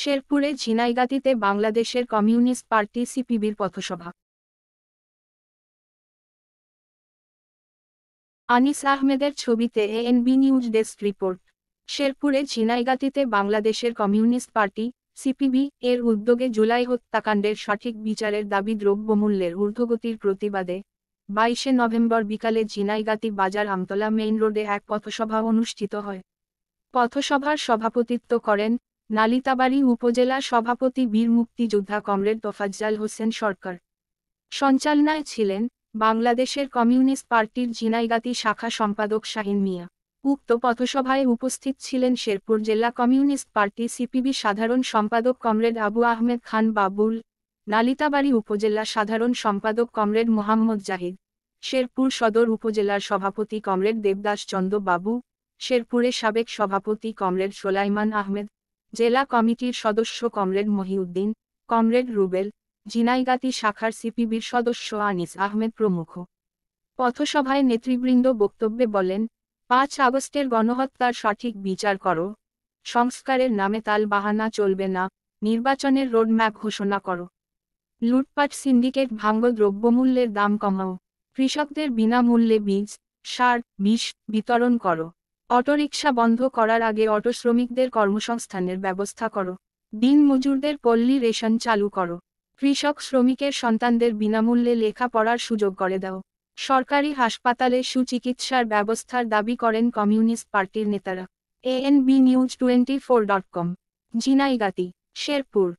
শেরপুরে ঝিনাইগাতীতে বাংলাদেশের communist party সিপিবির পথসভা। আনিস আহমেদের ছবিতে এএনবি নিউজ ডেস্ক রিপোর্ট। শেরপুরে ঝিনাইগাতীতে বাংলাদেশের কমিউনিস্ট পার্টি সিপিবি এর উদ্যোগে জুলাই হত্যাকাণ্ডের সঠিক বিচারের দাবি দ্রব্যমূল্যের ঊর্ধ্বগতির প্রতিবাদে 22 নভেম্বর বিকালে ঝিনাইগাতী বাজার আমতলা মেইন রোডে এক পথসভা অনুষ্ঠিত হয়। পথসভার সভাপতিত্ব করেন নালিতাবাড়ী উপজেলা সভাপতি বীর মুক্তিযোদ্ধা কমরেড তোফাজ্জল হোসেন সরকার। সঞ্চালনায় ছিলেন বাংলাদেশের কমিউনিস্ট পার্টির ঝিনাইগাতী শাখা সম্পাদক শাহিন মিয়া। উক্ত পথসভায় উপস্থিত ছিলেন শেরপুর জেলা কমিউনিস্ট পার্টি সিপিবি সাধারণ সম্পাদক কমরেড আবু আহমেদ খান বাবুল, নালিতাবাড়ী উপজেলা সাধারণ সম্পাদক কমরেড মোহাম্মদ জাহিদ, শেরপুর সদর উপজেলার সভাপতি কমরেড দেবদাস চন্দ্র বাবু, শেরপুরের সাবেক সভাপতি কমরেড সোলাইমান আহমেদ, জেলা কমিটির সদস্য কমরেড মহিউদ্দিন, কমরেড রুবেল, ঝিনাইগাতী শাখার সিপিবির সদস্য আনিস আহমেদ প্রমুখ। পথসভায় নেতৃবৃন্দ বক্তব্যে বলেন, 5 আগস্টের গণহত্যার সঠিক বিচার করো, সংস্কারের নামে তালবাহানা চলবে না, নির্বাচনের রোডম্যাপ ঘোষণা করো, লুটপাট সিন্ডিকেট ভাঙ্গ, দ্রব্যমূল্যের দাম কমাও, কৃষকদের বিনামূল্যে বীজ, সার, বিষ বিতরণ করো, অটোরিকশা বন্ধ করার আগে অটো শ্রমিকদের কর্মসংস্থানের ব্যবস্থা করো, দিন মজুরদের পল্লী রেশন চালু করো, কৃষক শ্রমিকের সন্তানদের বিনামূল্যে লেখাপড়ার সুযোগ করে দাও, সরকারি হাসপাতালে সুচিকিৎসার ব্যবস্থার দাবি করেন কমিউনিস্ট পার্টির নেতারা। ANB News 24.com। Jhenaigati, Sherpur.